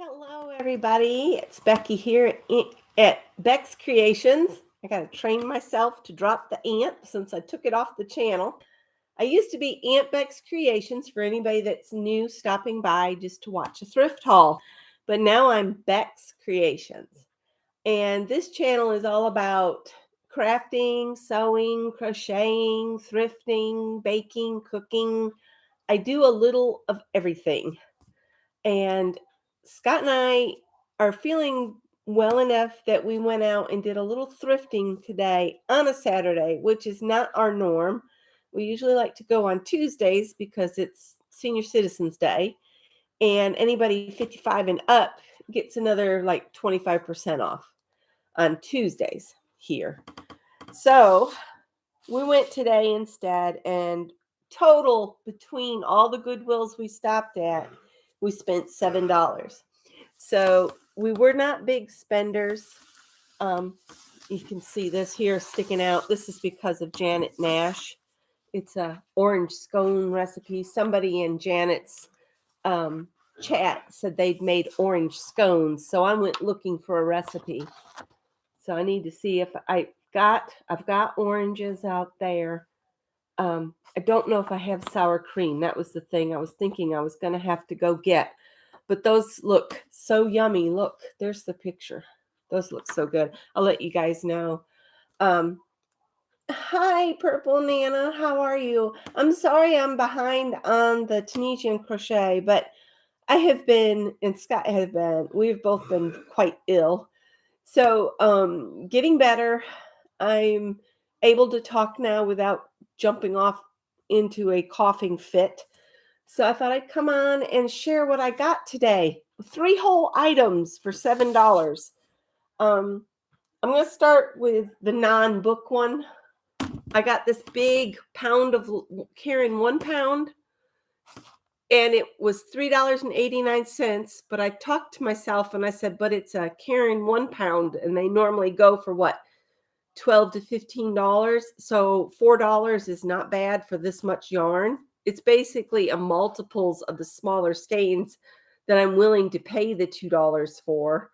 Hello, everybody. It's Becky here at Beck's Creations. I got to train myself to drop the ant since I took it off the channel. I used to be Aunt Beck's Creations for anybody that's new stopping by just to watch a thrift haul, but now I'm Beck's Creations. And this channel is all about crafting, sewing, crocheting, thrifting, baking, cooking. I do a little of everything. And Scott and I are feeling well enough that we went out and did a little thrifting today on a Saturday, which is not our norm. We usually like to go on Tuesdays because it's Senior Citizens Day, and anybody 55 and up gets another like 25% off on Tuesdays here. So we went today instead, and total between all the Goodwills we stopped at, we spent $7. So we were not big spenders. You can see this here sticking out. This is because of Janet Nash. It's a orange scone recipe. Somebody in Janet's chat said they'd made orange scones, so I went looking for a recipe. So I need to see if I've got oranges out there. I don't know if I have sour cream. That was the thing I was thinking I was going to have to go get. But those look so yummy. Look, there's the picture. Those look so good. I'll let you guys know. Hi, Purple Nana. How are you? I'm sorry I'm behind on the Tunisian crochet, but I have been, and Scott has been, we've both been quite ill. So getting better. I'm able to talk now without jumping off into a coughing fit. So I thought I'd come on and share what I got today. 3 whole items for $7. I'm going to start with the non-book one. I got this big pound of carrying 1 pound, and it was $3.89. But I talked to myself and I said, but it's a carrying 1 pound, and they normally go for what? $12 to $15. So $4 is not bad for this much yarn. It's basically a multiples of the smaller skeins that I'm willing to pay the $2 for.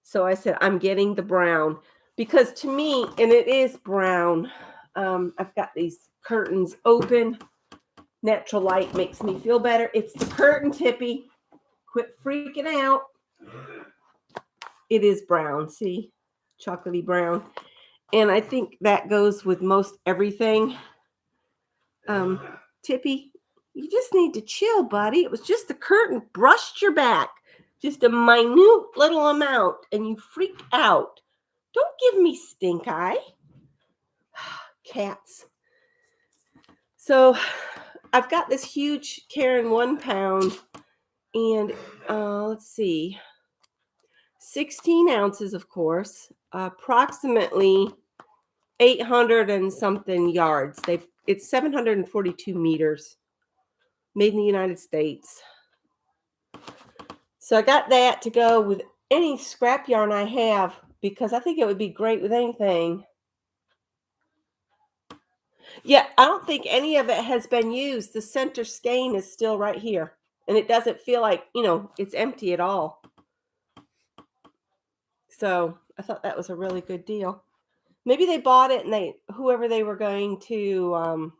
So I said, I'm getting the brown because to me, and it is brown, I've got these curtains open. Natural light makes me feel better. It's the curtain, Tippy. Quit freaking out. It is brown. See? Chocolatey brown. And I think that goes with most everything. Tippy, you just need to chill, buddy. It was just the curtain brushed your back. Just a minute little amount, and you freaked out. Don't give me stink eye. Cats. So I've got this huge Karen 1 pound, and let's see, 16 ounces, of course, approximately 800 and something yards. It's 742 meters, made in the United States. So I got that to go with any scrap yarn I have because I think it would be great with anything. Yeah, I don't think any of it has been used. The center skein is still right here, and it doesn't feel like, it's empty at all. So I thought that was a really good deal. Maybe they bought it and whoever they were going to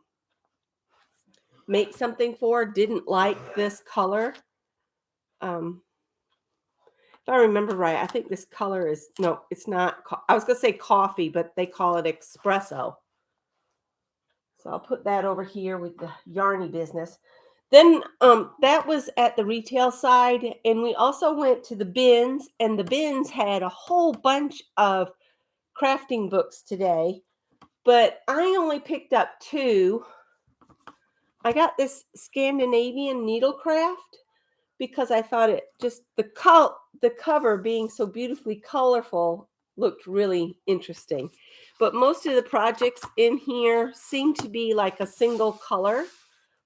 make something for didn't like this color. If I remember right, I think this color is, no, it's not. I was going to say coffee, but they call it espresso. So I'll put that over here with the yarny business. Then that was at the retail side, and we also went to the bins, and the bins had a whole bunch of crafting books today, but I only picked up 2. I got this Scandinavian needlecraft because I thought it just the cover being so beautifully colorful looked really interesting. But most of the projects in here seem to be like a single color.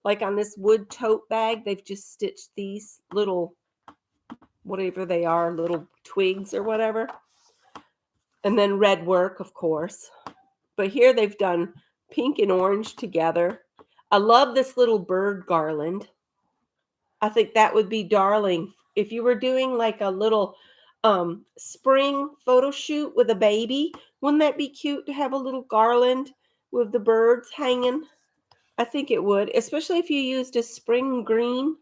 Like on this wood tote bag, they've just stitched these little, whatever they are, little twigs or whatever. And then red work, of course. But here they've done pink and orange together. I love this little bird garland. I think that would be darling if you were doing like a little spring photo shoot with a baby, wouldn't that be cute to have a little garland with the birds hanging? I think it would, especially if you used a spring green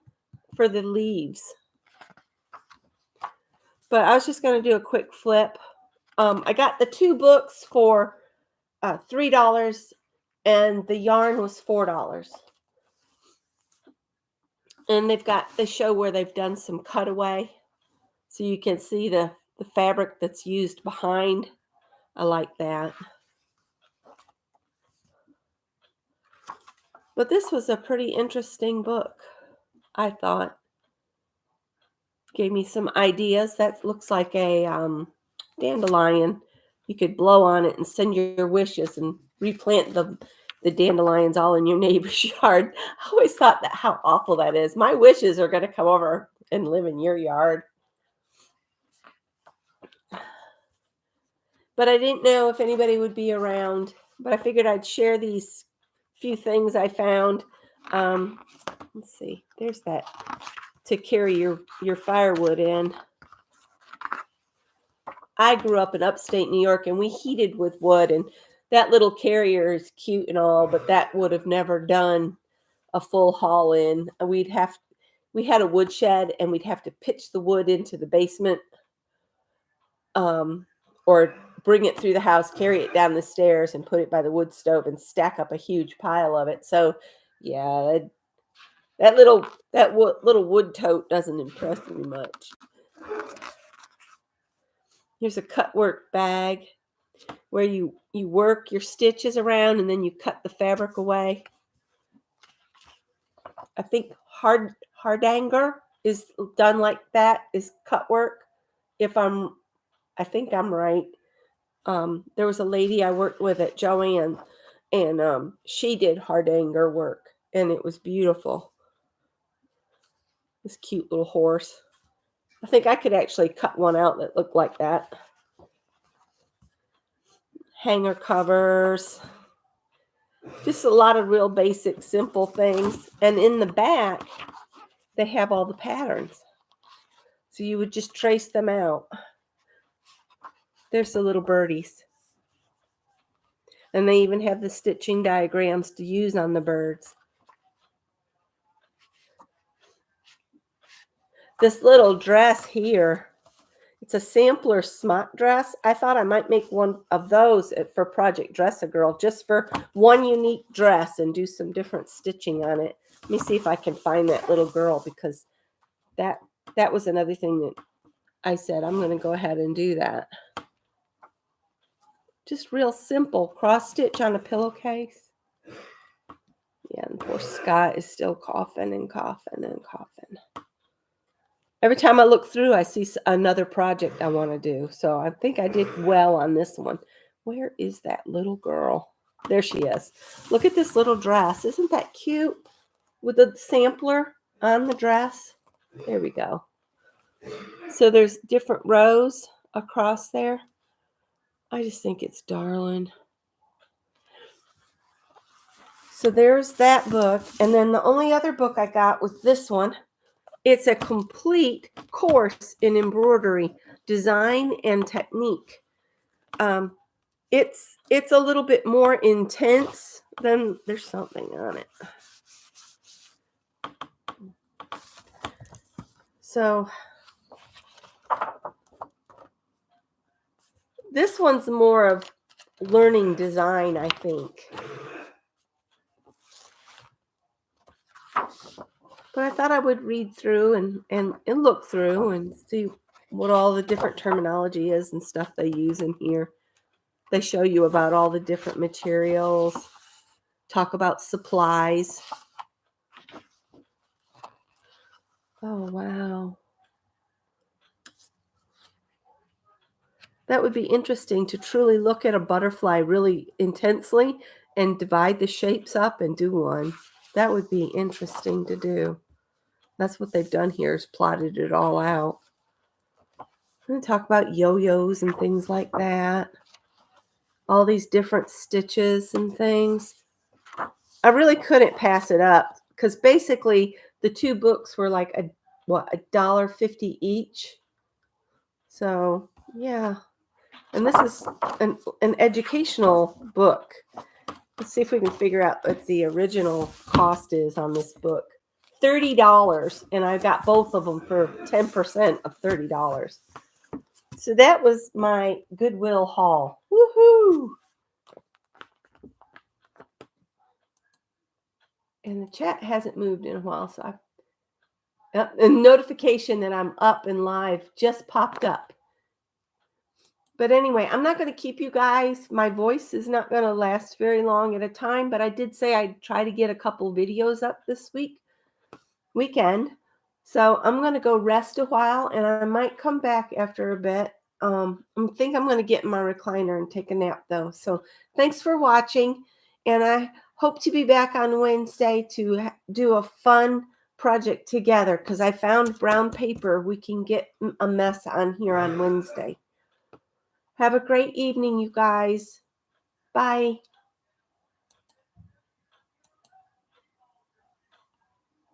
for the leaves. But I was just going to do a quick flip. I got the 2 books for $3, and the yarn was $4. And they show where they've done some cutaway, so you can see the fabric that's used behind. I like that. But this was a pretty interesting book, I thought. Gave me some ideas. That looks like a dandelion. You could blow on it and send your wishes and replant the dandelions all in your neighbor's yard. I always thought that how awful that is. My wishes are going to come over and live in your yard. But I didn't know if anybody would be around. But I figured I'd share these few things I found. Let's see. There's that to carry your firewood in. I grew up in upstate New York, and we heated with wood, and that little carrier is cute and all, but that would have never done a full haul in. We had a wood shed, and we'd have to pitch the wood into the basement, or bring it through the house, carry it down the stairs, and put it by the wood stove and stack up a huge pile of it. So, yeah, that little wood tote doesn't impress me much. Here's a cut work bag where you work your stitches around and then you cut the fabric away. I think hardanger is done like that, is cut work. I think I'm right. There was a lady I worked with at Joanne, and she did hardanger work, and it was beautiful. This cute little horse. I think I could actually cut one out that looked like that. Hanger covers. Just a lot of real basic, simple things. And in the back, they have all the patterns. So you would just trace them out. There's the little birdies. And they even have the stitching diagrams to use on the birds. This little dress here, it's a sampler smock dress. I thought I might make one of those for Project Dress a Girl, just for one unique dress and do some different stitching on it. Let me see if I can find that little girl, because that was another thing that I said, I'm going to go ahead and do that. Just real simple, cross stitch on a pillowcase. Yeah, and poor Scott is still coughing and coughing and coughing. Every time I look through, I see another project I want to do. So I think I did well on this one. Where is that little girl? There she is. Look at this little dress. Isn't that cute? With the sampler on the dress. There we go. So there's different rows across there. I just think it's darling. So there's that book. And then the only other book I got was this one. It's a complete course in embroidery, design, and technique. It's a little bit more intense than, there's something on it. So this one's more of learning design, I think. But I thought I would read through and look through and see what all the different terminology is and stuff they use in here. They show you about all the different materials, talk about supplies. Oh, wow. That would be interesting to truly look at a butterfly really intensely and divide the shapes up and do one. That would be interesting to do. That's what they've done here, is plotted it all out. I'm going to talk about yo-yos and things like that. All these different stitches and things. I really couldn't pass it up, because basically the 2 books were like $1.50 each. So yeah, and this is an educational book. Let's see if we can figure out what the original cost is on this book. $30, and I got both of them for 10% of $30. So that was my Goodwill haul. Woohoo! And the chat hasn't moved in a while, so a notification that I'm up and live just popped up. But anyway, I'm not going to keep you guys. My voice is not going to last very long at a time, but I did say I'd try to get a couple videos up this weekend. So I'm going to go rest a while, and I might come back after a bit. I think I'm going to get in my recliner and take a nap, though. So thanks for watching, and I hope to be back on Wednesday to do a fun project together, because I found brown paper we can get a mess on here on Wednesday. Have a great evening, you guys. Bye.